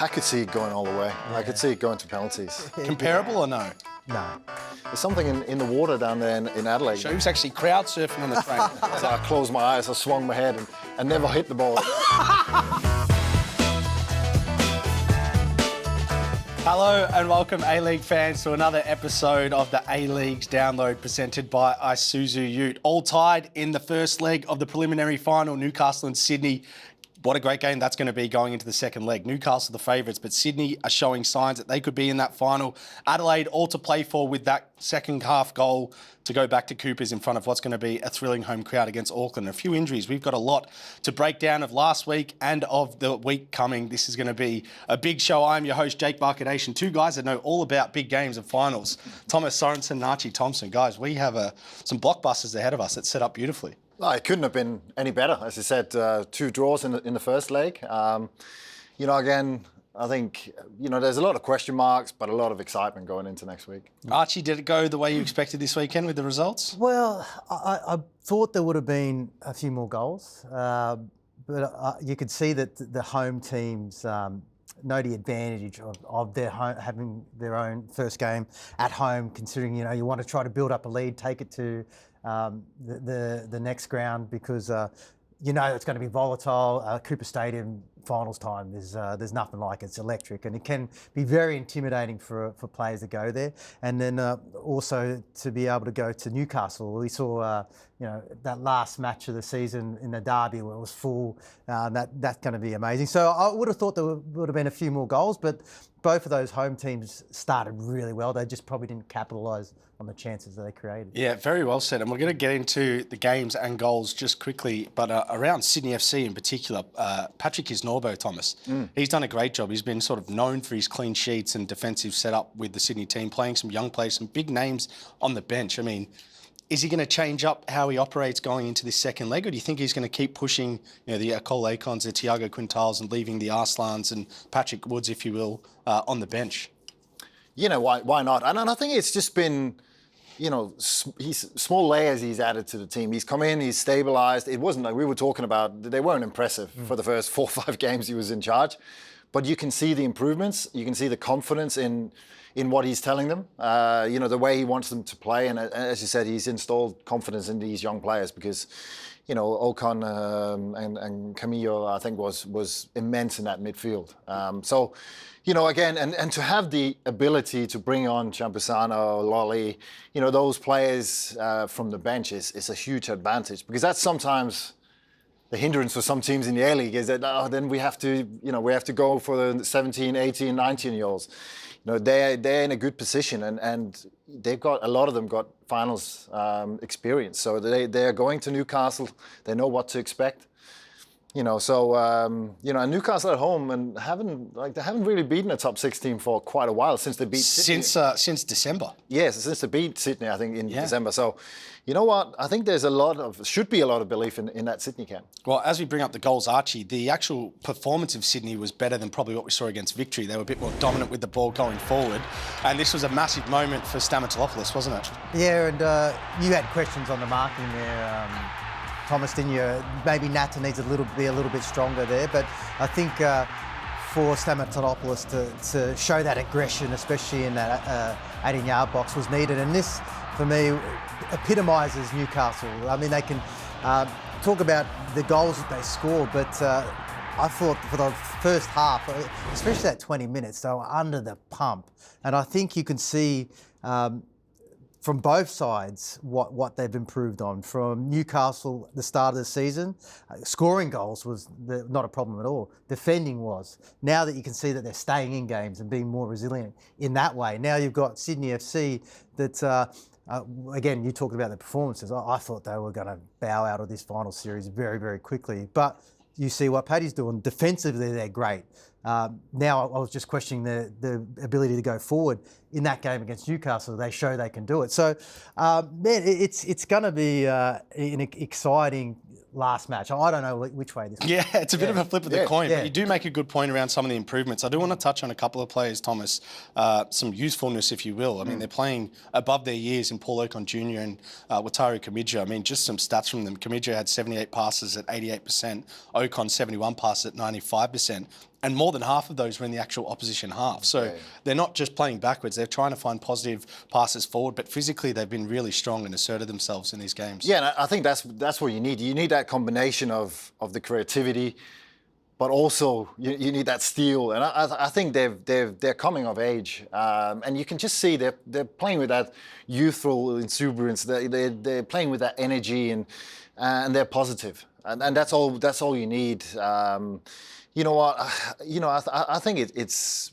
I could see it going all the way. Yeah. I could see it going to penalties. Comparable or no? No. There's something in the water down there in Adelaide. So he was actually crowd surfing on the train. As I closed my eyes, I swung my head and never hit the ball. Hello and welcome A-League fans to another episode of the A-League's Download presented by Isuzu Ute. All tied in the first leg of the preliminary final, Newcastle and Sydney. What a great game that's going to be going into the second leg. Newcastle the favourites, but Sydney are showing signs that they could be in that final. Adelaide all to play for with that second half goal to go back to Coopers in front of what's going to be a thrilling home crowd against Auckland. A few injuries. We've got a lot to break down of last week and of the week coming. This is going to be a big show. I'm your host, Jake Barker-Daish, and two guys that know all about big games and finals. Thomas Sorensen and Archie Thompson. Guys, we have some blockbusters ahead of us that set up beautifully. No, it couldn't have been any better. As I said, two draws in the first leg. Again, I think, there's a lot of question marks, but a lot of excitement going into next week. Archie, did it go the way you expected this weekend with the results? Well, I thought there would have been a few more goals, but you could see that the home teams know the advantage of their home, having their own first game at home, considering, you want to try to build up a lead, take it to the next ground because it's going to be volatile. Cooper Stadium finals time, there's nothing like it. It's electric, and it can be very intimidating for players to go there. And then also to be able to go to Newcastle. We saw that last match of the season in the derby where it was full. That's going to be amazing. So I would have thought there would have been a few more goals, but both of those home teams started really well. They just probably didn't capitalise on the chances that they created. Yeah, very well said. And we're going to get into the games and goals just quickly. But around Sydney FC in particular, Patrick Kisnorbo, Thomas, he's done a great job. He's been sort of known for his clean sheets and defensive setup with the Sydney team, playing some young players, some big names on the bench. I mean, is he going to change up how he operates going into this second leg, or do you think he's going to keep pushing the Okons, the Thiago Quintals, and leaving the Arslans and Patrick Woods, if you will, on the bench? Why not? And I think it's just been, he's small layers he's added to the team. He's come in, he's stabilised. It wasn't like we were talking about, they weren't impressive for the first 4 or 5 games he was in charge. But you can see the improvements. You can see the confidence in what he's telling them. The way he wants them to play. And as you said, he's installed confidence in these young players because, Okon and Kimijo, I think, was immense in that midfield. Again, and to have the ability to bring on Champusano, Lachie, those players from the bench is a huge advantage because that's sometimes the hindrance for some teams in the A-League is that then we have to go for the 17, 18, 19-year-olds. They're in a good position and they've got, a lot of them got finals experience. So they're going to Newcastle. They know what to expect. And Newcastle at home and they haven't really beaten a top 6 team for quite a while since they beat Sydney. Since December. Yes, since they beat Sydney, I think, in December. So, you know what? I think there's should be a lot of belief in that Sydney camp. Well, as we bring up the goals, Archie, the actual performance of Sydney was better than probably what we saw against Victory. They were a bit more dominant with the ball going forward. And this was a massive moment for Stamatopoulos, wasn't it? Yeah, and you had questions on the marking there, Thomas, didn't you? Maybe Nata needs be a little bit stronger there, but I think for Stamatopoulos to show that aggression, especially in that 18-yard box, was needed. And this, for me, epitomises Newcastle. I mean, they can talk about the goals that they score, but I thought for the first half, especially that 20 minutes, they were under the pump. And I think you can see from both sides what they've improved on. From Newcastle at the start of the season, scoring goals was not a problem at all. Defending was. Now that you can see that they're staying in games and being more resilient in that way. Now you've got Sydney FC that, again, you talked about the performances. I thought they were going to bow out of this final series very, very quickly. But you see what Paddy's doing. Defensively, they're great. Now I was just questioning the ability to go forward. in that game against Newcastle, they show they can do it. So, man, it's going to be an exciting last match. I don't know which way this. Yeah, it's a bit of a flip of the coin, Yeah. but you do make a good point around some of the improvements. I do want to touch on a couple of players, Thomas, some usefulness, if you will. I mean, they're playing above their years in Paul Okon Jr. and Wataru Kimijo. I mean, just some stats from them. Kimijo had 78 passes at 88%, Okon 71 passes at 95%. And more than half of those were in the actual opposition half. So they're not just playing backwards, they're trying to find positive passes forward, but physically they've been really strong and asserted themselves in these games. Yeah, and I think that's what you need. You need that combination of the creativity, but also you need that steel. And I think they're coming of age, and you can just see they're playing with that youthful exuberance. They're playing with that energy, and they're positive, and that's all you need. You know what? I think it's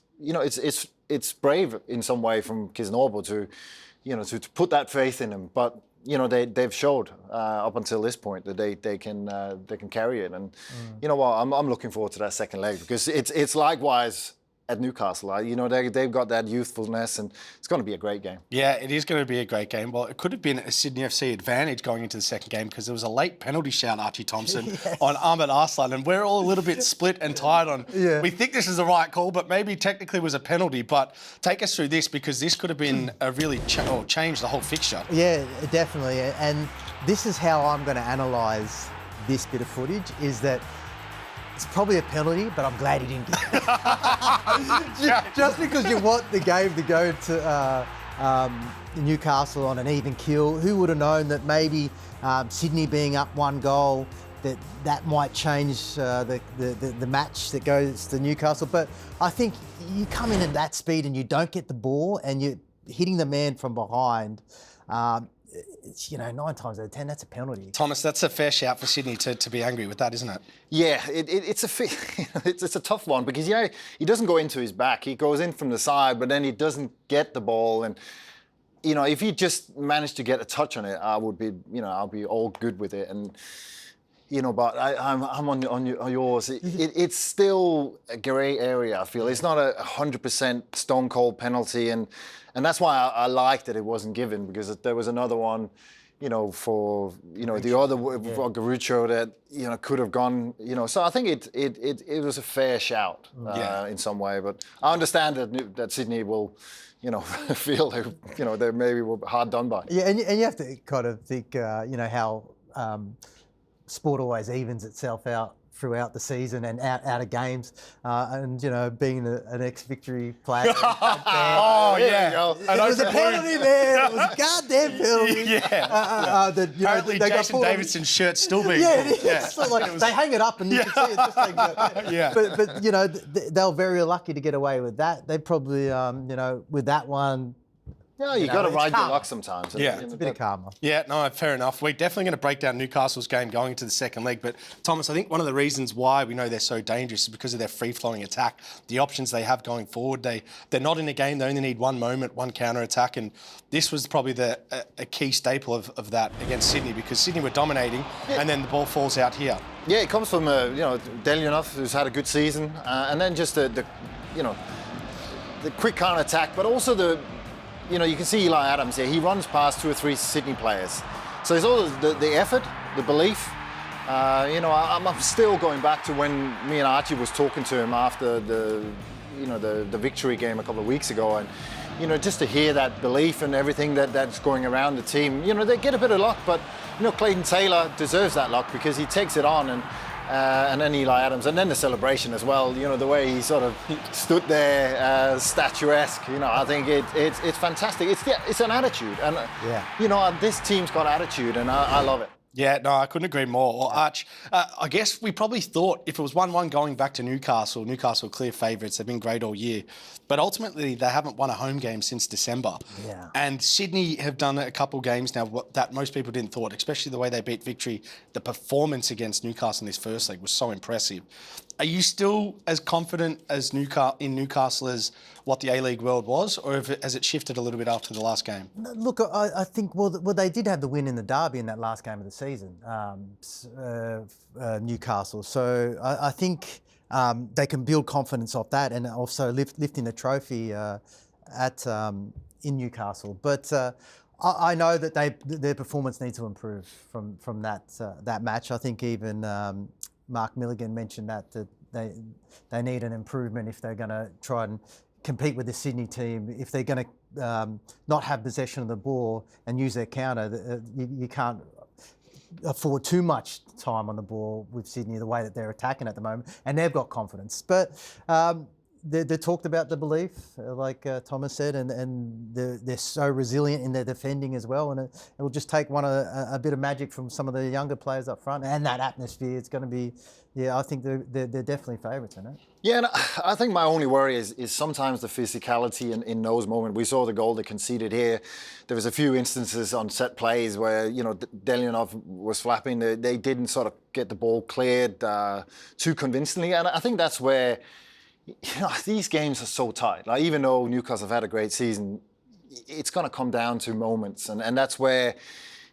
brave in some way from Kisnorbo to put that faith in him. But they've showed up until this point that they can carry it. And you know what? I'm looking forward to that second leg because it's likewise at Newcastle. They've got that youthfulness, and it's going to be a great game. Yeah, it is going to be a great game. Well, it could have been a Sydney FC advantage going into the second game because there was a late penalty shout, Archie Thompson, on Ahmed Arslan, and we're all a little bit split and tied on. Yeah. We think this is the right call, but maybe technically was a penalty. But take us through this because this could have been a really changed the whole fixture. Yeah, definitely. And this is how I'm going to analyse this bit of footage: is that it's probably a penalty, but I'm glad he didn't get it. Just because you want the game to go to Newcastle on an even keel. Who would have known that maybe Sydney being up 1 goal, that might change the match that goes to Newcastle. But I think you come in at that speed and you don't get the ball and you're hitting the man from behind. It's, 9 times out of 10, that's a penalty. Thomas, that's a fair shout for Sydney to be angry with that, isn't it? Yeah, it's a tough one because he doesn't go into his back. He goes in from the side, but then he doesn't get the ball. And if he just managed to get a touch on it, I'll be all good with it. And but I'm on yours. It's still a grey area. I feel it's not a 100% stone cold penalty, and that's why I like that it wasn't given because there was another one, for the other for Garucho that could have gone. So I think it was a fair shout in some way, but I understand that Sydney will. Feel they maybe were hard done by. Yeah, and you have to kind of think, how sport always evens itself out throughout the season and out of games. And, being an ex-Victory player. Oh, yeah. It was a penalty there. It was a goddamn penalty. Yeah. Apparently Jason Davidson's shirt's still being pulled. It's like they hang it up and you can see it just like that. Yeah. But, they were very lucky to get away with that. They probably, with that one, Yeah, you got to ride your luck sometimes. Yeah. It's a bit of karma. Yeah, no, fair enough. We're definitely going to break down Newcastle's game going into the second leg. But, Thomas, I think one of the reasons why we know they're so dangerous is because of their free-flowing attack, the options they have going forward. They're not in a game. They only need one moment, one counter-attack. And this was probably a key staple of that against Sydney because Sydney were dominating and then the ball falls out here. Yeah, it comes from, Delionov, who's had a good season. And then just the quick counter-attack, but also you can see Eli Adams here. He runs past 2 or 3 Sydney players. So there's all the effort, the belief. I'm still going back to when me and Archie was talking to him after the victory game a couple of weeks ago, and just to hear that belief and everything that's going around the team. They get a bit of luck, but Clayton Taylor deserves that luck because he takes it on and then Eli Adams, and then the celebration as well. The way he sort of stood there, statuesque. I think it's fantastic. It's an attitude, and this team's got attitude, and I love it. Yeah, no, I couldn't agree more. Well, Arch, I guess we probably thought if it was 1-1 going back to Newcastle clear favourites. They've been great all year. But ultimately, they haven't won a home game since December. Yeah. And Sydney have done a couple games now that most people didn't thought, especially the way they beat Victory. The performance against Newcastle in this first leg was so impressive. Are you still as confident as in Newcastle as what the A-League world was, or has it shifted a little bit after the last game? Look, I think, well, they did have the win in the derby in that last game of the season, Newcastle. So I think they can build confidence off that, and also lifting the trophy in Newcastle, but I know that their performance needs to improve from that match. I think even Mark Milligan mentioned that they need an improvement if they're going to try and compete with the Sydney team. If they're going to not have possession of the ball and use their counter, you can't afford too much time on the ball with Sydney the way that they're attacking at the moment, and they've got confidence. But they talked about the belief, like Thomas said, and they're so resilient in their defending as well. And it will just take a bit of magic from some of the younger players up front, and that atmosphere. It's going to be, I think they're definitely favourites in it. Yeah, and I think my only worry is sometimes the physicality in those moments. We saw the goal they conceded here. There was a few instances on set plays where, Delyanov was flapping. They didn't sort of get the ball cleared too convincingly. And I think that's where, these games are so tight. Like, even though Newcastle have had a great season, it's going to come down to moments. And that's where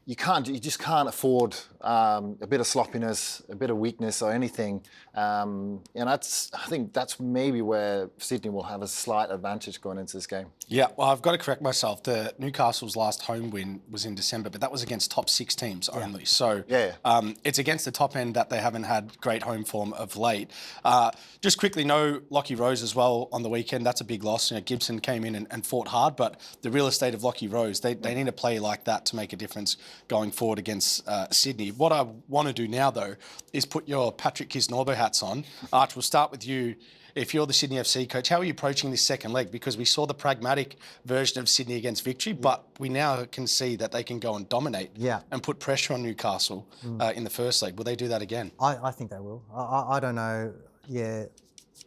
you just can't afford a bit of sloppiness, a bit of weakness or anything. And I think that's maybe where Sydney will have a slight advantage going into this game. Yeah, well, I've got to correct myself. The Newcastle's last home win was in December, but that was against top 6 teams only. So it's against the top end that they haven't had great home form of late. Just quickly, no Lachie Rose as well on the weekend. That's a big loss. Gibson came in and fought hard, but the real estate of Lachie Rose, they need a play like that to make a difference going forward against Sydney. What I want to do now, though, is put your Patrick Kisnorbo hats on. Arch, we'll start with you. If you're the Sydney FC coach, how are you approaching this second leg? Because we saw the pragmatic version of Sydney against Victory, but we now can see that they can go and dominate and put pressure on Newcastle in the first leg. Will they do that again? I think they will. I don't know. Yeah,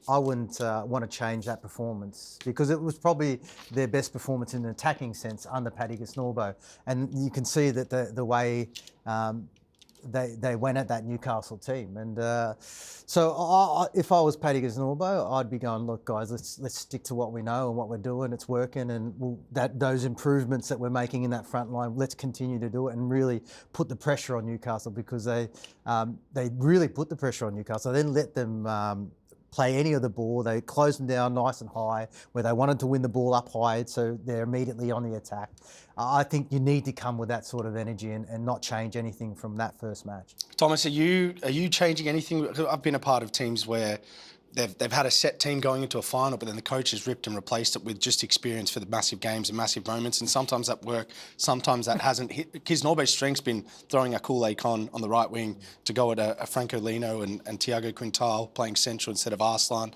I wouldn't want to change that performance because it was probably their best performance in an attacking sense under Patrick Kisnorbo. And you can see that the way they went at that Newcastle team. And so if I was Patrick Kisnorbo, I'd be going, look, guys, let's stick to what we know and what we're doing. It's working, and those improvements that we're making in that front line, let's continue to do it and really put the pressure on Newcastle, because they really put the pressure on Newcastle. They didn't let them play any of the ball. They closed them down nice and high where they wanted to win the ball up high, so they're immediately on the attack. I think you need to come with that sort of energy and not change anything from that first match. Thomas, are you changing anything? I've been a part of teams where they've had a set team going into a final, but then the coach has ripped and replaced it with just experience for the massive games and massive moments. And sometimes that works, sometimes that hasn't. Kisnorbo's strength's been throwing a cool Okon on the right wing to go at a Franco Lino and Thiago Quintal playing central instead of Arslan.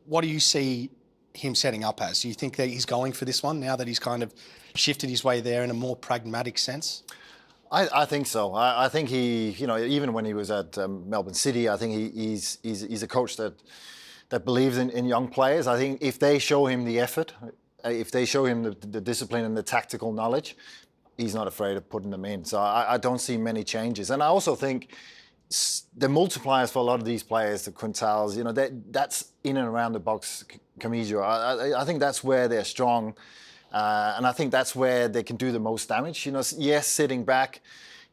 What do you see him setting up as? Do you think that he's going for this one now that he's kind of shifted his way there in a more pragmatic sense? I think so. I think he, even when he was at Melbourne City, I think he's a coach that believes in young players. I think if they show him the effort, if they show him the discipline and the tactical knowledge, he's not afraid of putting them in. So I don't see many changes. And I also think the multipliers for a lot of these players, the Quintals, that's in and around the box, Kimijo. I think that's where they're strong. And I think that's where they can do the most damage. Yes, sitting back,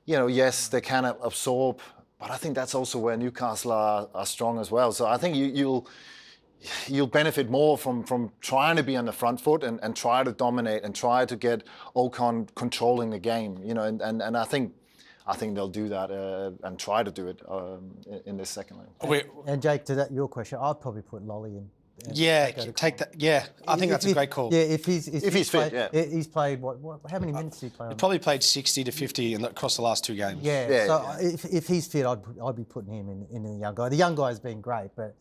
yes, they can absorb, but I think that's also where Newcastle are strong as well. So I think you'll benefit more from trying to be on the front foot and try to dominate and try to get Okon controlling the game. And I think they'll do that and try to do it in this second leg. And Jake, to your question, I'd probably put Lolly in. Yeah, take that. Yeah, I think that's a great call. Yeah, if he's fit, he's played what? How many minutes did he play? He probably played 60 to 50 across the last 2 games. Yeah. If he's fit, I'd be putting him in the young guy. The young guy's been great, but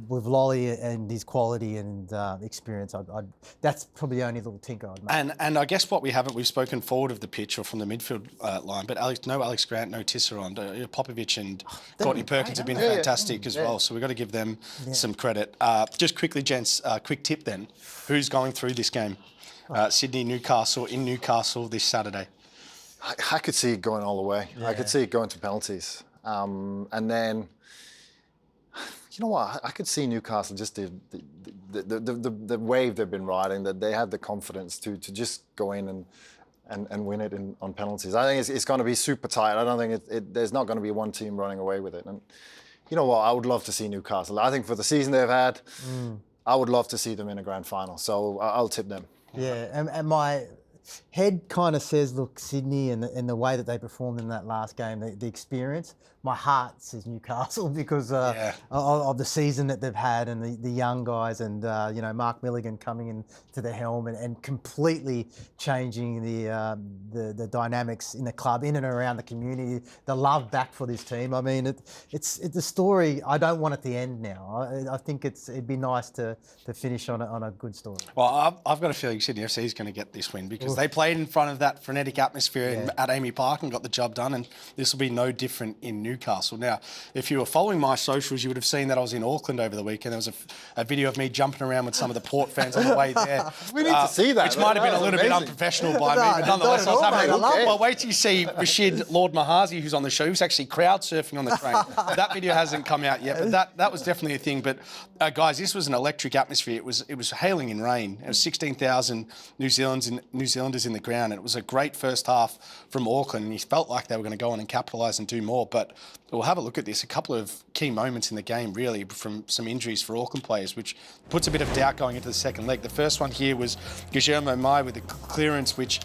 with Lolly and his quality and experience, that's probably the only little tinker I'd make. And I guess we've spoken forward of the pitch or from the midfield line, but Alex Grant, no Tisserand, Popovic and Courtney Perkins have been fantastic as well, so we've got to give them some credit. Just quickly, gents, quick tip then. Who's going through this game? Sydney, Newcastle, in Newcastle this Saturday. I could see it going all the way. Yeah. I could see it going to penalties. And then, you know what? I could see Newcastle just the wave they've been riding, that they have the confidence to just go in and win it on penalties. I think it's going to be super tight. I don't think there's not going to be one team running away with it. And you know what? I would love to see Newcastle. I think for the season they've had, I would love to see them in a grand final. So I'll tip them. Yeah, and my head kind of says, look, Sydney and the way that they performed in that last game, the experience. My heart says Newcastle because of the season that they've had and the young guys and, Mark Milligan coming into the helm and completely changing the dynamics in the club, in and around the community, the love back for this team. I mean, it's the story. I don't want it to end now. I think it'd be nice to finish on a good story. Well, I've got a feeling Sydney FC is going to get this win because they played in front of that frenetic atmosphere at Amy Park and got the job done, and this will be no different in Newcastle. Now, if you were following my socials, you would have seen that I was in Auckland over the weekend. There was a video of me jumping around with some of the Port fans on the way there. We need to see that. Which might have been a little bit unprofessional by me, but nonetheless, I was having a laugh. Well, wait till you see Rashid Lord Mahazi, who's on the show. He was actually crowd surfing on the train. That video hasn't come out yet, but that was definitely a thing. But guys, this was an electric atmosphere. It was hailing in rain. It was 16,000 New Zealanders in the ground, and it was a great first half from Auckland. And you felt like they were going to go on and capitalise and do more. But we'll have a look at this. A couple of key moments in the game, really, from some injuries for Auckland players, which puts a bit of doubt going into the second leg. The first one here was Guillermo Mai with a clearance, which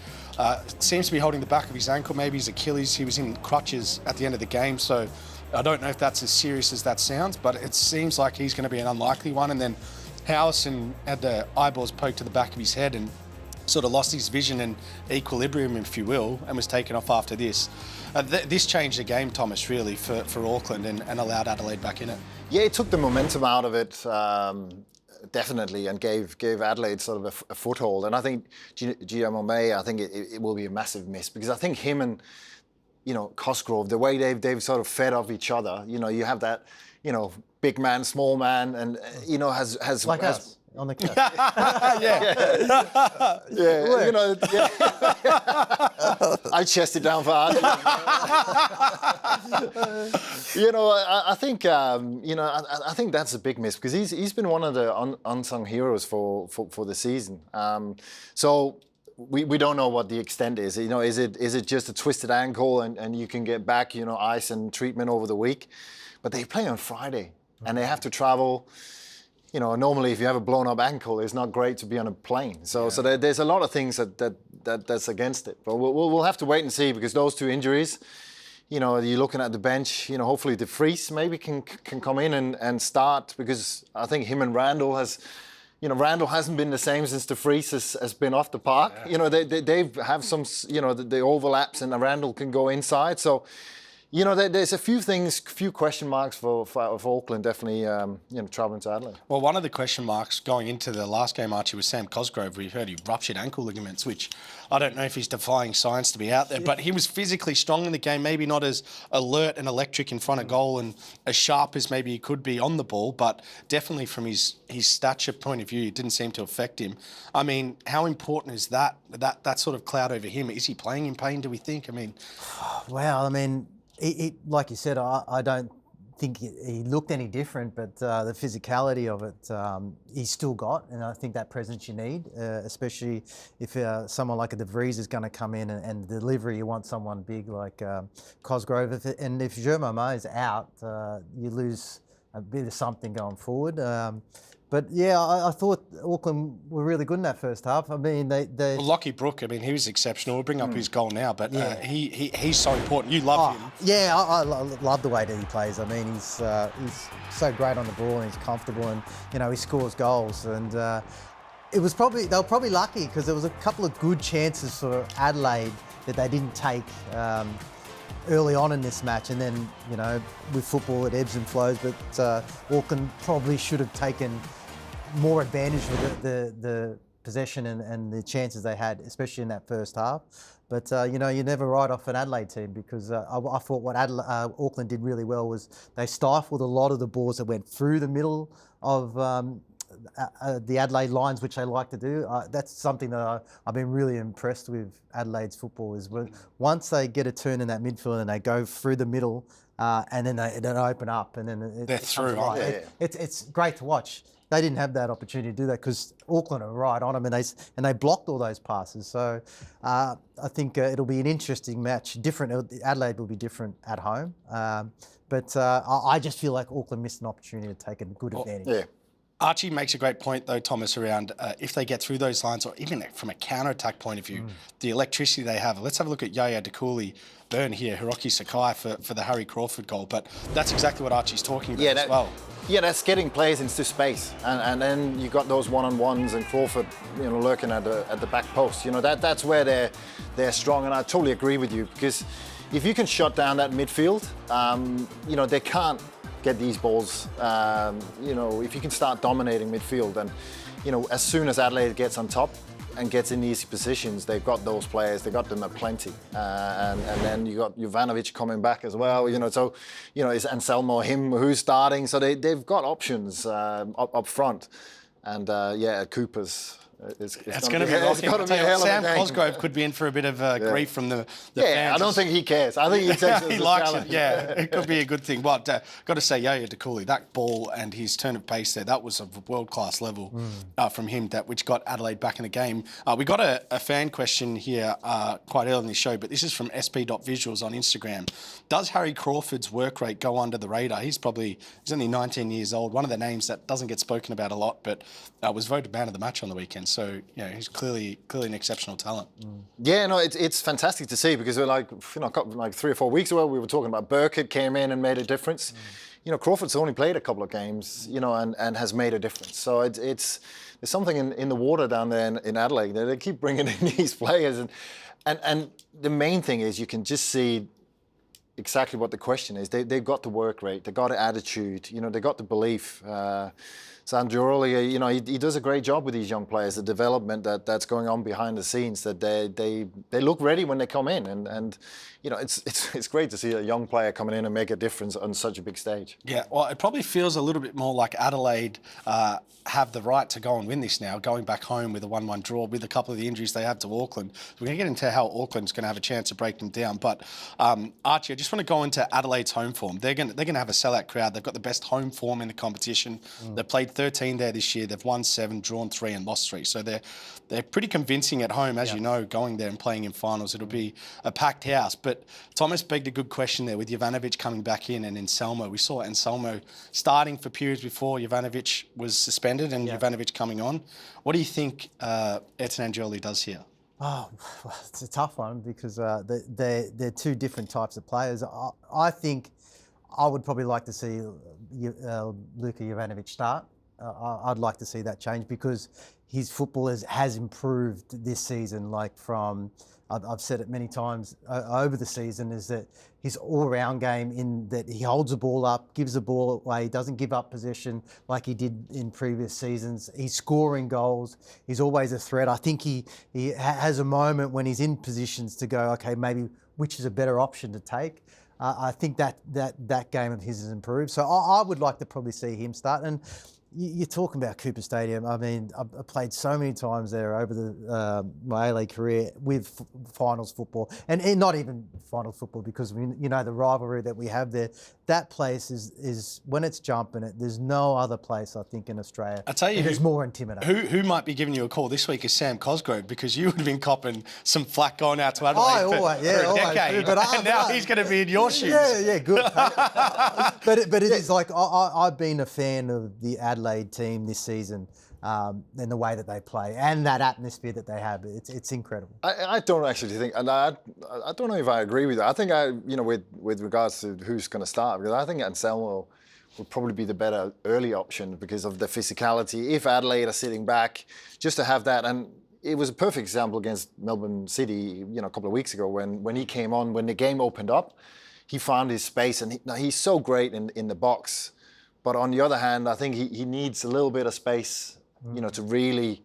seems to be holding the back of his ankle, maybe his Achilles. He was in crutches at the end of the game, so I don't know if that's as serious as that sounds, but it seems like he's going to be an unlikely one. And then Howison had the eyeballs poked to the back of his head and sort of lost his vision and equilibrium, if you will, and was taken off after this. This changed the game, Thomas, really, for Auckland and allowed Adelaide back in it. Yeah, it took the momentum out of it, definitely, and gave Adelaide sort of a foothold. And I think Guillermo May, I think it will be a massive miss because I think him and, Cosgrove, the way they've sort of fed off each other, you have that, big man, small man, and, has... Like us. On the couch. I chested down for Archie. I think I think that's a big miss because he's been one of the unsung heroes for the season. So we don't know what the extent is. Is it just a twisted ankle and you can get back ice and treatment over the week, but they play on Friday and they have to travel. Normally if you have a blown up ankle, it's not great to be on a plane. So there's a lot of things that's against it. But we'll have to wait and see because those two injuries, you're looking at the bench. Hopefully De Vries maybe can come in and start because I think him and Randall Randall hasn't been the same since De Vries has been off the park. Yeah. They have some the overlaps and Randall can go inside. So. There's a few question marks for Auckland, definitely, travelling to Adelaide. Well, one of the question marks going into the last game, Archie, was Sam Cosgrove. We heard he ruptured ankle ligaments, which I don't know if he's defying science to be out there, but he was physically strong in the game, maybe not as alert and electric in front of goal and as sharp as maybe he could be on the ball, but definitely from his stature point of view, it didn't seem to affect him. I mean, how important is that sort of cloud over him? Is he playing in pain, do we think? Well, like you said, I don't think he looked any different, but the physicality of it, he's still got, and I think that presence you need, especially if someone like a De Vries is going to come in and the delivery, you want someone big like Cosgrove. If Guillermo May is out, you lose a bit of something going forward. But yeah, I thought Auckland were really good in that first half. Lachie Brook, he was exceptional. We'll bring up his goal now, but he's so important. You love him. Yeah, I love the way that he plays. He's so great on the ball and he's comfortable and he scores goals. And they were probably lucky because there was a couple of good chances for Adelaide that they didn't take early on in this match, and then with football it ebbs and flows. But Auckland probably should have taken more advantage of the possession and the chances they had, especially in that first half. But you never write off an Adelaide team because I thought what Auckland did really well was they stifled a lot of the balls that went through the middle of the Adelaide lines, which they like to do. That's something that I've been really impressed with Adelaide's football is once they get a turn in that midfield and they go through the middle and then they open up and then they're through. Right. It's great to watch. They didn't have that opportunity to do that because Auckland are right on them and they blocked all those passes. So I think it'll be an interesting match. Adelaide will be different at home. But I just feel like Auckland missed an opportunity to take a good advantage. Yeah. Archie makes a great point, though, Thomas, around if they get through those lines, or even from a counter-attack point of view, the electricity they have. Let's have a look at Yaya Dakuli burn here, Hiroki Sakai for the Harry Crawford goal. But that's exactly what Archie's talking about as well. Yeah, that's getting players into space, and then you got those one-on-ones and Crawford, lurking at the back post. That's where they're strong, and I totally agree with you, because if you can shut down that midfield, they can't get these balls. If you can start dominating midfield, and as soon as Adelaide gets on top and gets in easy positions, they've got those players. They got them at plenty, and then you got Jovanovic coming back as well. So it's Anselmo, him who's starting. So they've got options up front, and Cooper's. It's going to be rocking. Sam Cosgrove could be in for a bit of grief from the fans. I don't think he cares. I think he takes it as he a likes challenge. it. Yeah, it could be a good thing. But got to say, Yaya Dakuli, that ball and his turn of pace there, that was of world-class level from him, which got Adelaide back in the game. We got a fan question here quite early in the show, but this is from sp.visuals on Instagram. Does Harry Crawford's work rate go under the radar? He's only 19 years old. One of the names that doesn't get spoken about a lot, but was voted man of the match on the weekend. So, he's clearly an exceptional talent. Yeah, no, it's fantastic to see, because we're like 3 or 4 weeks ago, we were talking about Burkett came in and made a difference. Crawford's only played a couple of games, and has made a difference. So there's something in the water down there in Adelaide. They keep bringing in these players, and the main thing is you can just see exactly what the question is. They've got the work rate, they've got the attitude, they got the belief. Sandroli, he does a great job with these young players, the development that's going on behind the scenes, that they look ready when they come in, and it's great to see a young player coming in and make a difference on such a big stage. Yeah, well, it probably feels a little bit more like Adelaide have the right to go and win this now, going back home with a 1-1 draw with a couple of the injuries they have to Auckland. We're going to get into how Auckland's going to have a chance to break them down. But Archie, I just want to go into Adelaide's home form. They're going to have a sellout crowd. They've got the best home form in the competition. They've played 13 there this year. They've won 7, drawn 3 and lost 3. So they're pretty convincing at home, as you know, going there and playing in finals. It'll be a packed house. But Thomas begged a good question there with Jovanovic coming back in and Anselmo. We saw Anselmo starting for periods before Jovanovic was suspended and Jovanovic coming on. What do you think Angelli does here? Oh, well, it's a tough one, because they're two different types of players. I think I would probably like to see Luka Jovanovic start. I'd like to see that change, because his football has improved this season. I've said it many times over the season, is that his all-round game, in that he holds the ball up, gives the ball away, doesn't give up possession like he did in previous seasons. He's scoring goals. He's always a threat. I think he has a moment when he's in positions to go, okay, maybe which is a better option to take. I think that game of his has improved. So I would like to probably see him start. And you're talking about Cooper Stadium. I mean, I played so many times there over my A-League career with finals football, and not even finals football, because the rivalry that we have there. That place is when it's jumping. There's no other place, I think, in Australia. I tell you, who's more intimidating. Who might be giving you a call this week is Sam Cosgrove, because you would have been copping some flack going out to Adelaide for a decade, and now he's going to be in your shoes. Yeah, good. but it is like I've been a fan of the Adelaide team this season, and the way that they play and that atmosphere that they have. It's incredible. I don't actually think, and I don't know if I agree with that. I think with regards to who's going to start, because I think Anselmo would probably be the better early option because of the physicality. If Adelaide are sitting back, just to have that, and it was a perfect example against Melbourne City, a couple of weeks ago when he came on, when the game opened up, he found his space, and he's so great in the box. But on the other hand, I think he needs a little bit of space, to really,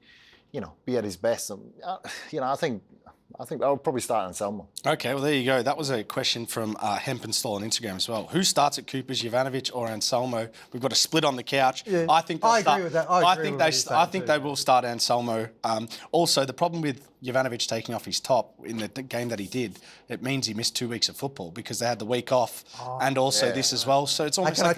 be at his best. I think I'll probably start Anselmo. Okay, well, there you go. That was a question from Hempenstall on Instagram as well. Who starts at Cooper's, Jovanovic or Anselmo? We've got a split on the couch. Yeah, I think I agree with that. I think they will start Anselmo. Also, the problem with Jovanovic taking off his top in the game that he did, it means he missed 2 weeks of football because they had the week off and also this as well. So it's almost like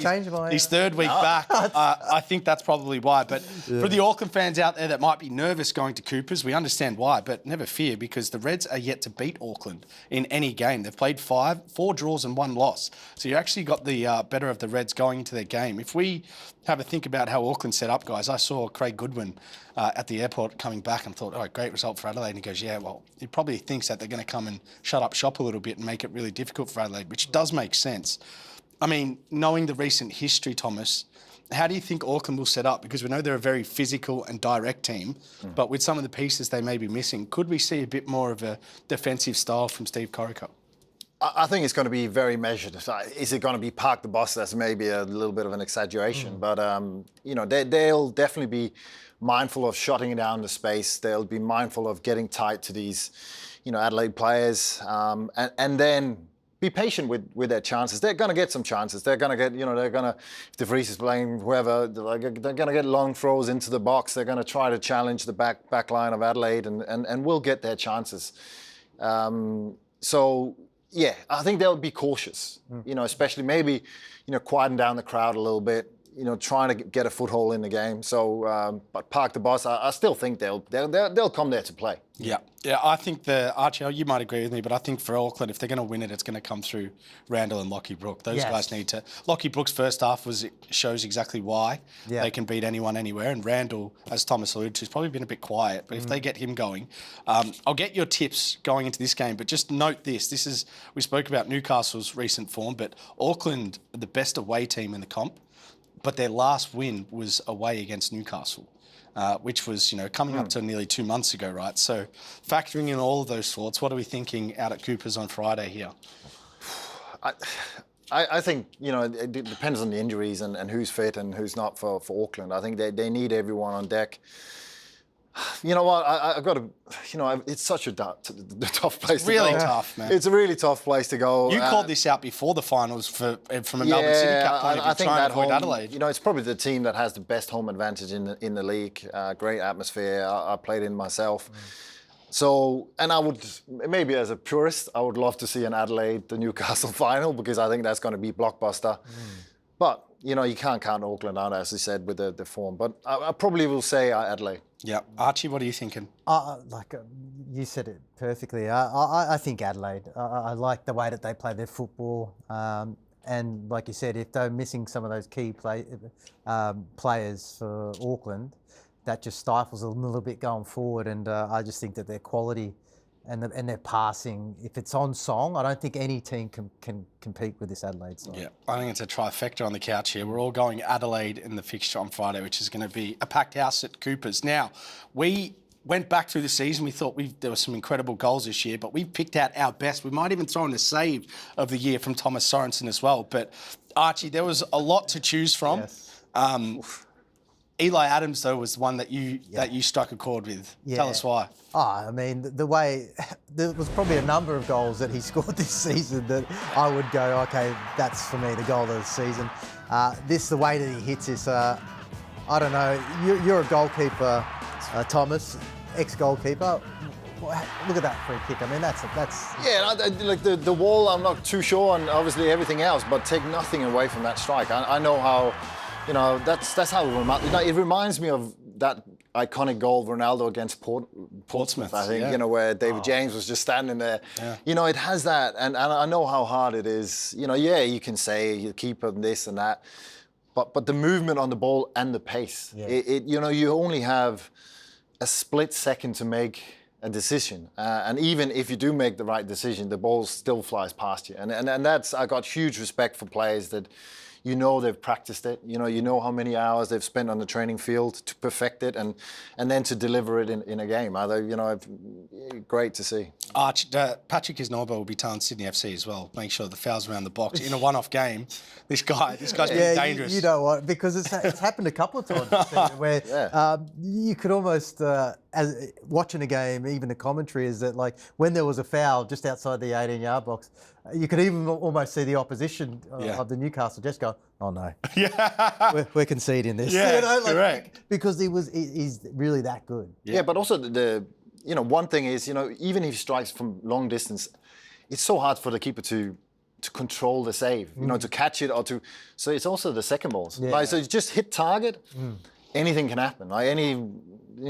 his third week back. I think that's probably why. But for the Auckland fans out there that might be nervous going to Coopers, we understand why, but never fear because the Reds are yet to beat Auckland in any game. They've played 4 draws and 1 loss. So you actually got the better of the Reds going into their game. If we have a think about how Auckland set up, guys, I saw Craig Goodwin at the airport coming back and thought, oh, great result for Adelaide. And he goes, yeah, well, he probably thinks that they're going to come and shut up shop a little bit and make it really difficult for Adelaide, which does make sense. I mean, knowing the recent history, Thomas, how do you think Auckland will set up? Because we know they're a very physical and direct team, but with some of the pieces they may be missing, could we see a bit more of a defensive style from Steve Corica? I think it's going to be very measured. Is it going to be park the bus? That's maybe a little bit of an exaggeration, but they'll definitely be mindful of shutting down the space. They'll be mindful of getting tight to these, Adelaide players, and then be patient with their chances. They're going to get some chances. They're going to get, if De Vries is playing whoever, they're going to get long throws into the box. They're going to try to challenge the back line of Adelaide, and will get their chances. Yeah, I think they'll be cautious, especially maybe, quieten down the crowd a little bit, trying to get a foothold in the game. So, but park the bus, I still think they'll come there to play. Yeah, I think Archie, you might agree with me, but I think for Auckland, if they're going to win it, it's going to come through Randall and Lachie Brook. Those guys need to. Lachie Brook's first half shows exactly why they can beat anyone anywhere, and Randall, as Thomas alluded to, has probably been a bit quiet. But if they get him going, I'll get your tips going into this game. But just note this: we spoke about Newcastle's recent form, but Auckland are the best away team in the comp, but their last win was away against Newcastle. Which was, coming up to nearly 2 months ago, right? So factoring in all of those thoughts, what are we thinking out at Coopers on Friday here? I think, it depends on the injuries and who's fit and who's not for Auckland. I think they need everyone on deck. You know what? I've got to. It's such a tough place to go. Really tough, man. It's a really tough place to go. You called this out before the finals from a Melbourne City Cup point of view, I think trying that to avoid Adelaide. It's probably the team that has the best home advantage in the league. Great atmosphere. I played in myself. So, and I would, maybe as a purist, I would love to see an Adelaide, the Newcastle final, because I think that's going to be blockbuster. But, you can't count Auckland out, as you said, with the form. But I probably will say Adelaide. Yeah. Archie, what are you thinking? You said it perfectly. I think Adelaide. I like the way that they play their football. And like you said, if they're missing some of those key players for Auckland, that just stifles them a little bit going forward. And I just think that their quality and their passing, if it's on song, I don't think any team can compete with this Adelaide side. Yeah, I think it's a trifecta on the couch here. We're all going Adelaide in the fixture on Friday, which is going to be a packed house at Coopers. Now, we went back through the season. We thought there were some incredible goals this year, but we picked out our best. We might even throw in a save of the year from Thomas Sorensen as well. But Archie, there was a lot to choose from. Yes. Eli Adams, though, was one that you struck a chord with. Yeah. Tell us why. I mean, the way there was probably a number of goals that he scored this season that I would go, okay, that's for me the goal of the season. The way that he hits this, I don't know. You're a goalkeeper, Thomas, ex-goalkeeper. Look at that free kick. I mean, that's. Yeah, like the wall. I'm not too sure, and obviously everything else, but take nothing away from that strike. I know how. That's how it reminds me of that iconic goal Ronaldo against Portsmouth, I think, where David James was just standing there. Yeah. It has that, and I know how hard it is. You can say you keep on this and that, but the movement on the ball and the pace, you only have a split second to make a decision, and even if you do make the right decision, the ball still flies past you, and that's, I got huge respect for players that they've practiced it, you know how many hours they've spent on the training field to perfect it and then to deliver it in a game. Great to see. Patrick Kisnorbo will be telling Sydney FC as well, make sure the fouls around the box in a one-off game. This guy's been dangerous. You know what? Because it's happened a couple of times where you could almost, as watching a game, even the commentary is that like when there was a foul just outside the 18-yard box, you could even almost see the opposition of the Newcastle Jets go, oh no, we're conceding this. Yeah, correct. Because he's really that good. Yeah, but also the one thing is, even if he strikes from long distance, it's so hard for the keeper to control the save, to catch it so it's also the second balls. Yeah. Like, so you just hit target, anything can happen. Like any,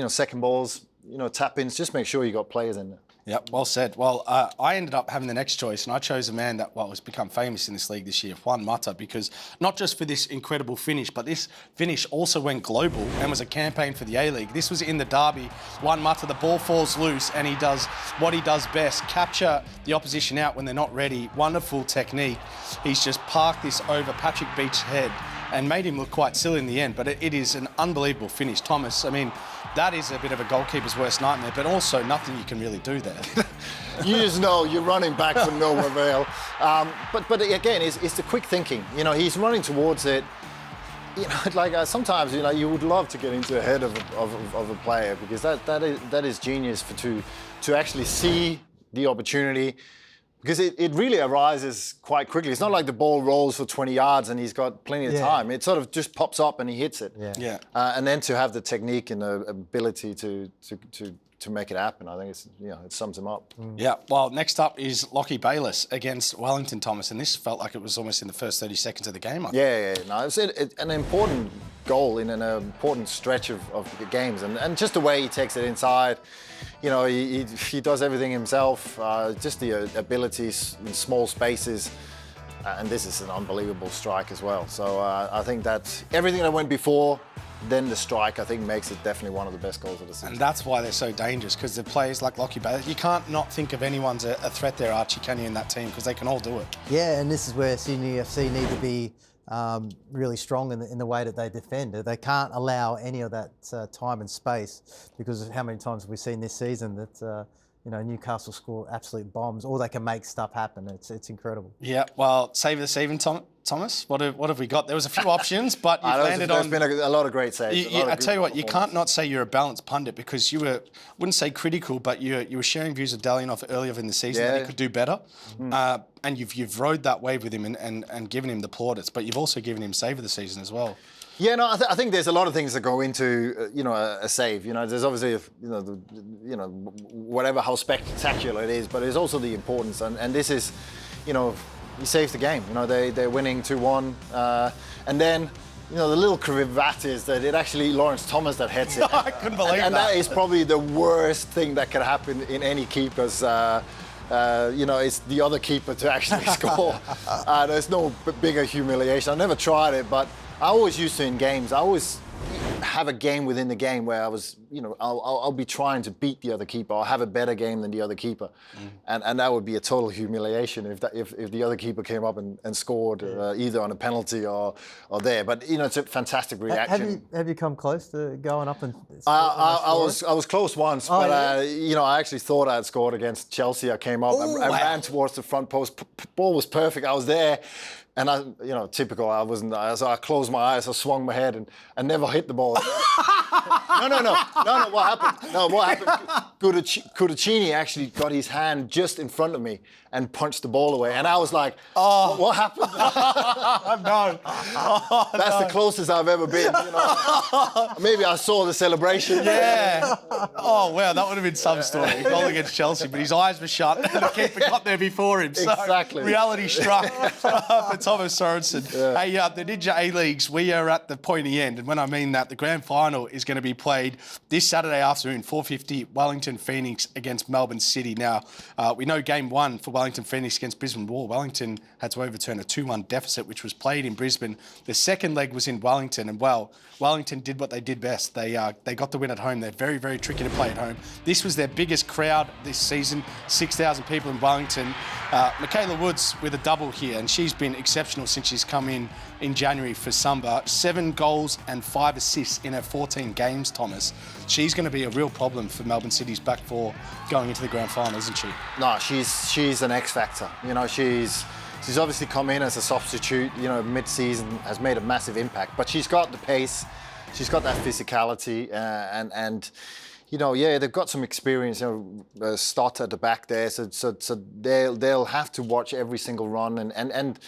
second balls, tap-ins, just make sure you got players in there. Yep, well said. Well, I ended up having the next choice, and I chose a man that has become famous in this league this year, Juan Mata, because not just for this incredible finish, but this finish also went global and was a campaign for the A-League. This was in the derby. Juan Mata, the ball falls loose, and he does what he does best, capture the opposition out when they're not ready. Wonderful technique. He's just parked this over Patrick Beach's head and made him look quite silly in the end, but it is an unbelievable finish. Thomas, I mean, that is a bit of a goalkeeper's worst nightmare, but also nothing you can really do there. You just know you're running back for no avail. But again, it's the quick thinking. He's running towards it. Sometimes you would love to get into the head of a player, because that is genius to actually see the opportunity. Because it really arises quite quickly. It's not like the ball rolls for 20 yards and he's got plenty of time. It sort of just pops up and he hits it. Yeah. And then to have the technique and the ability to make it happen, I think it sums him up. Yeah. Well, next up is Lachie Bayliss against Wellington, Thomas, and this felt like it was almost in the first 30 seconds of the game. No, it's an important goal in an important stretch of the games, and just the way he takes it inside. He does everything himself. Just the abilities in small spaces, and this is an unbelievable strike as well. So I think that everything that went before, then the strike, I think, makes it definitely one of the best goals of the season. And that's why they're so dangerous, because the players like Lachie Bayliss, you can't not think of anyone's a threat there, Archie, can you, in that team, because they can all do it. Yeah, and this is where Sydney FC need to be really strong in the way that they defend. They can't allow any of that time and space, because of how many times have we seen this season that Newcastle score absolute bombs, or they can make stuff happen. It's incredible. Yeah, well, save this even, Thomas. What have we got? There was a few options, but you landed on. There's been a lot of great saves. I tell you what, you can't not say you're a balanced pundit, because you were, wouldn't say critical, but you were sharing views of Dalianov earlier in the season that he could do better, and you've rode that wave with him and given him the plaudits, but you've also given him save of the season as well. Yeah, no, I think there's a lot of things that go into a save. There's obviously whatever how spectacular it is, but there's also the importance, and this is, he saves the game. They're winning 2-1, and then the little cravat is that it actually Lawrence Thomas that heads it. I couldn't believe that. And that is probably the worst thing that could happen in any keeper's. It's the other keeper to actually score. There's no bigger humiliation. I never tried it, but I always used to in games. I always have a game within the game where I was, I'll be trying to beat the other keeper. I'll have a better game than the other keeper, and that would be a total humiliation if the other keeper came up and scored either on a penalty or there. But it's a fantastic reaction. Have you come close to going up and? I was close once, but I actually thought I had scored against Chelsea. I came up and ran towards the front post. Ball was perfect. I was there. And typical, I wasn't. So I closed my eyes, I swung my head and never hit the ball. No. What happened? Cudicini actually got his hand just in front of me and punched the ball away. And I was like, what happened? No. That's the closest I've ever been. Maybe I saw the celebration. Yeah. Oh, wow, that would have been some story. Goal against Chelsea, but his eyes were shut and the keeper got there before him. So exactly. Reality struck for Thomas Sorensen. Yeah. Hey, the Ninja A-Leagues, we are at the pointy end. And when I mean that, the grand final is going to be played this Saturday afternoon, 4:50, Wellington Phoenix against Melbourne City. Now, we know game one for Wellington Phoenix against Brisbane Roar. Wellington had to overturn a 2-1 deficit, which was played in Brisbane. The second leg was in Wellington, and Wellington did what they did best. They got the win at home. They're very, very tricky to play at home. This was their biggest crowd this season, 6,000 people in Wellington. Michaela Woods with a double here, and she's been exceptional since she's come in January for Samba. 7 goals and 5 assists in her 14 games, Thomas. She's going to be a real problem for Melbourne City's back four going into the grand final, isn't she? No, she's an X factor. She's obviously come in as a substitute, mid-season, has made a massive impact. But she's got the pace, she's got that physicality, and they've got some experience, Stott at the back there, so they'll have to watch every single run, and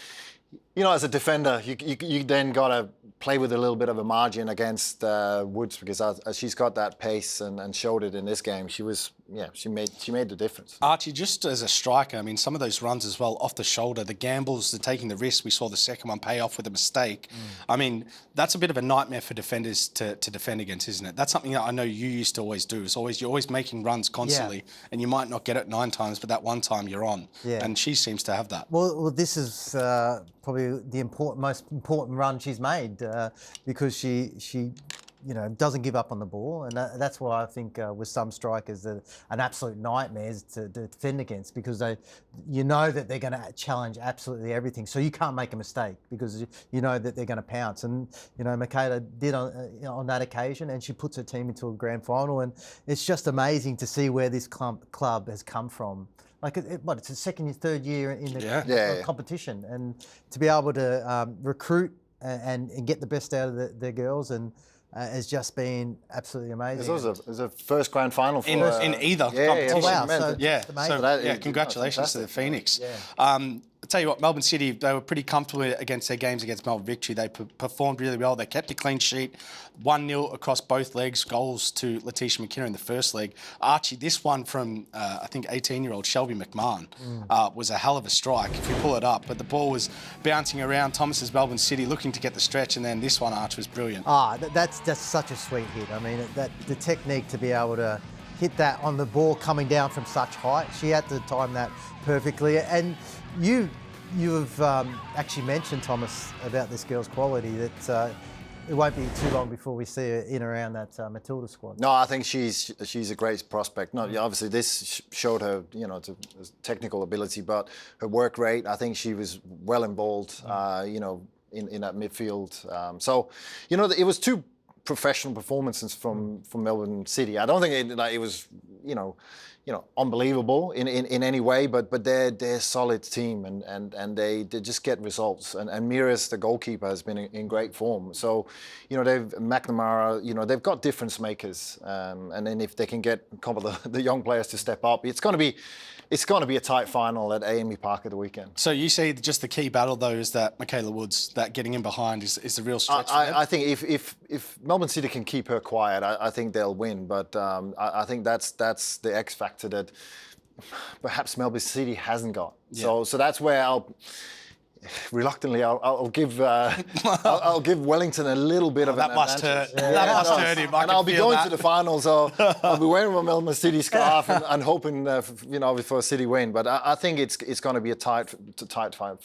as a defender, you then got to play with a little bit of a margin against Woods, because she's got that pace and showed it in this game. She made the difference. Archie, just as a striker, I mean, some of those runs as well off the shoulder, the gambles, the taking the risks. We saw the second one pay off with a mistake. I mean, that's a bit of a nightmare for defenders to defend against, isn't it? That's something that I know you used to always do. You're always making runs constantly, and you might not get it 9 times, but that one time you're on. Yeah. And she seems to have that. Well, this is probably the most important run she's made because she doesn't give up on the ball, and that's why I think with some strikers an absolute nightmare is to defend against, because that they're going to challenge absolutely everything. So you can't make a mistake because you know that they're going to pounce. And Michaela did on that occasion, and she puts her team into a grand final, and it's just amazing to see where this club has come from. Like, it's the second, third year in the competition, and to be able to recruit and get the best out of the girls and has just been absolutely amazing. It was a first grand final for in either competition. Oh, wow. Congratulations to the Phoenix. Yeah. I'll tell you what, Melbourne City, they were pretty comfortable against their games against Melbourne Victory. They performed really well. They kept a clean sheet, 1-0 across both legs, goals to Letitia McKenna in the first leg. Archie, this one from, I think, 18-year-old Shelby McMahon was a hell of a strike, if you pull it up. But the ball was bouncing around Thomas's Melbourne City, looking to get the stretch, and then this one, Arch, was brilliant. That's just such a sweet hit. I mean, the technique to be able to hit that on the ball coming down from such height, she had to time that perfectly. And you have actually mentioned, Thomas, about this girl's quality, that it won't be too long before we see her in around that Matilda squad. No, I think she's a great prospect. No, obviously this showed her, technical ability, but her work rate, I think she was well involved, in that midfield. So, it was 2 professional performances from Melbourne City. I don't think it was, unbelievable in any way, but they're a solid team, and they just get results. And Mira's, the goalkeeper, has been in great form. So, they've McNamara, they've got difference makers, and then if they can get a couple of the young players to step up, it's going to be a tight final at AME Park at the weekend. So you see just the key battle, though, is that Michaela Woods, that getting in behind is the real stretch for them? I think if Melbourne City can keep her quiet, I think they'll win. But I think that's the X factor that perhaps Melbourne City hasn't got. Yeah. So that's where I'll give I'll give Wellington a little bit of an advantage. That must hurt him. And I'll be going to the finals, so I'll be wearing my Melbourne City scarf and hoping for a City win. But I think it's going to be a tight fight.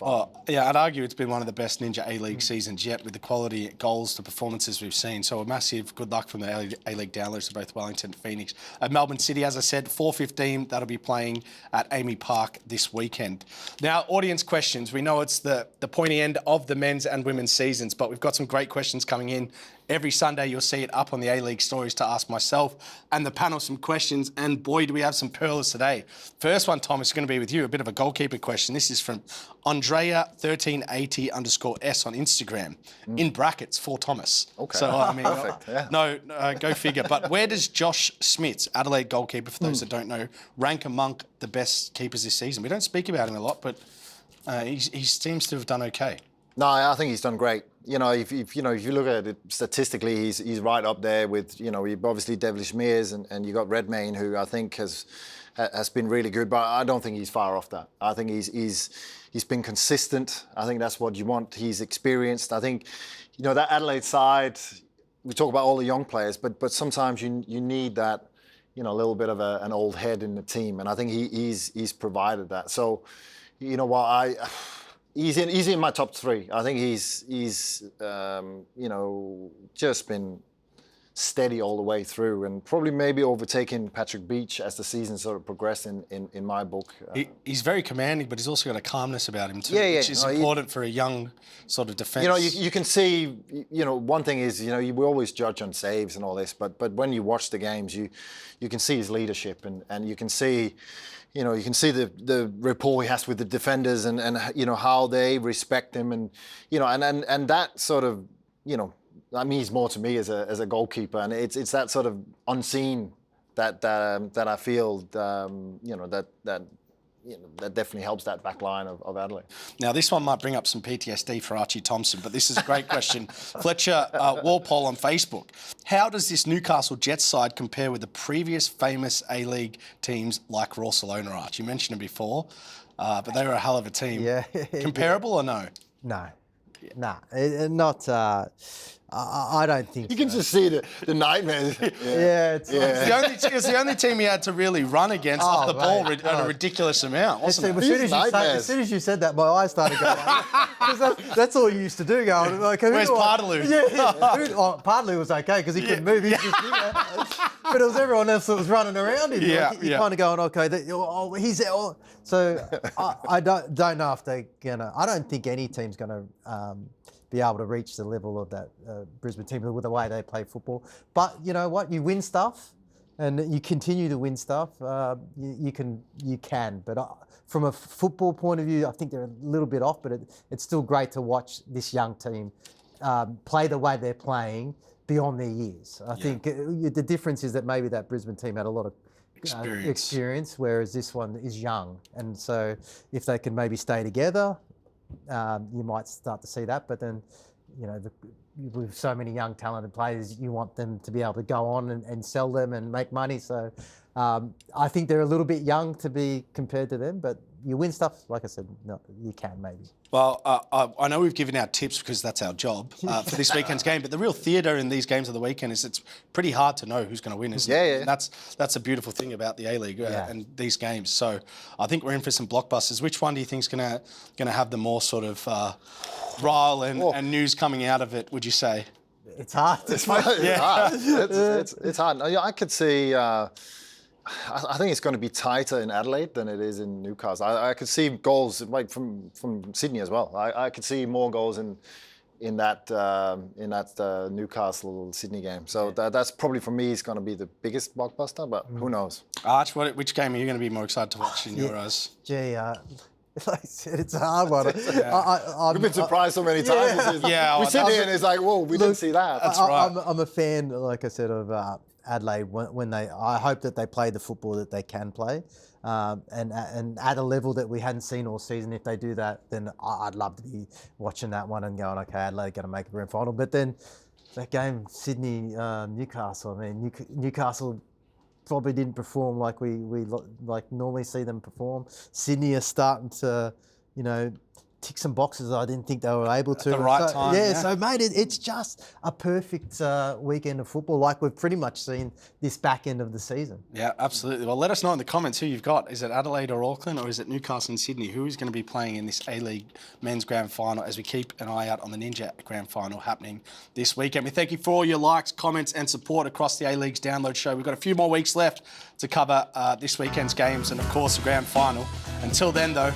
I'd argue it's been one of the best Ninja A-League seasons yet, with the quality goals, the performances we've seen. So a massive good luck from the A-League downloads to both Wellington and Phoenix. Melbourne City, as I said, 4:15. That'll be playing at AME Park this weekend. Now, audience questions. We know it's the pointy end of the men's and women's seasons, but we've got some great questions coming in. Every Sunday you'll see it up on the A-League stories to ask myself and the panel some questions, and boy, do we have some pearlers today. First one, Thomas, is going to be with you, a bit of a goalkeeper question. This is from Andrea1380_S on Instagram, in brackets, for Thomas. Okay. So, I mean, perfect, yeah. go figure. But where does Josh Smits, Adelaide goalkeeper, for those that don't know, rank among the best keepers this season? We don't speak about him a lot, but he seems to have done okay. No, I think he's done great. If you look at it statistically, he's right up there with, you've obviously Devilish Mears and you got Redmayne, who I think has been really good, but I don't think he's far off that. I think he's been consistent. I think that's what you want. He's experienced. I think, that Adelaide side, we talk about all the young players, but sometimes you need that, a little bit of an old head in the team, and I think he's provided that. So, he's in my top 3. I think he's just been steady all the way through, and probably maybe overtaking Patrick Beach as the season sort of progressed in my book. He's very commanding, but he's also got a calmness about him too, which is important for a young sort of defence. You can see, one thing is, we always judge on saves and all this, but when you watch the games, you can see his leadership, and you can see, the rapport he has with the defenders, and how they respect him, and that sort of, that means more to me as a goalkeeper, and it's that sort of unseen that I feel that that definitely helps that back line of Adelaide. Now, this one might bring up some PTSD for Archie Thompson, but this is a great question. Fletcher Walpole on Facebook. How does this Newcastle Jets side compare with the previous famous A-League teams like Roarcelona, Archie? You mentioned them before, but they were a hell of a team. Yeah. Comparable or no? No. Nah, not. I don't think You can just see the nightmares. Yeah, it's It's the only team he had to really run against off the ball mate. at a ridiculous amount, wasn't it? As soon as you said that, my eyes started going. Because that's all you used to do. Going like, Where's Partaloo? Yeah, Partaloo was okay because he couldn't move. He just, but it was everyone else that was running around him. Yeah, You're kind of going, okay, he's out. So I don't know if they're gonna. I don't think any team's gonna. Be able to reach the level of that Brisbane team with the way they play football. But you know what? You win stuff, and you continue to win stuff. You can. But from a football point of view, I think they're a little bit off. But it's still great to watch this young team play the way they're playing beyond their years. I think the difference is that maybe that Brisbane team had a lot of experience, whereas this one is young. And so if they can maybe stay together, you might start to see that, but then, with so many young talented players, you want them to be able to go on and sell them and make money. So I think they're a little bit young to be compared to them, but you win stuff, like I said, no, you can maybe. Well, I know we've given out tips because that's our job for this weekend's game, but the real theatre in these games of the weekend is it's pretty hard to know who's going to win, isn't it? Yeah. That's a beautiful thing about the A-League and these games. So I think we're in for some blockbusters. Which one do you think is going to have the more sort of rile and news coming out of it, would you say? It's hard. It's hard. It's hard. I could see... I think it's going to be tighter in Adelaide than it is in Newcastle. I could see goals like from Sydney as well. I could see more goals in that Newcastle Sydney game. So that's probably for me is going to be the biggest blockbuster. But who knows? Arch, which game are you going to be more excited to watch in your eyes? Gee, like I said, it's a hard one. We've been surprised so many times. We sit here and it's like, whoa, we didn't see that. That's right. I'm a fan, like I said, of Adelaide when I hope that they play the football that they can play, and at a level that we hadn't seen all season. If they do that, then I'd love to be watching that one and going, okay, Adelaide going to make a grand final. But then that game, Sydney, Newcastle. I mean, Newcastle probably didn't perform like we like normally see them perform. Sydney are starting to, tick some boxes I didn't think they were able to. At the right time. Yeah, so mate, it's just a perfect weekend of football like we've pretty much seen this back end of the season. Yeah, absolutely. Well, let us know in the comments who you've got. Is it Adelaide or Auckland, or is it Newcastle and Sydney? Who is going to be playing in this A-League men's grand final as we keep an eye out on the Ninja grand final happening this weekend. We thank you for all your likes, comments and support across the A-League's Download Show. We've got a few more weeks left to cover this weekend's games and, of course, the grand final. Until then, though,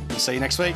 we'll see you next week.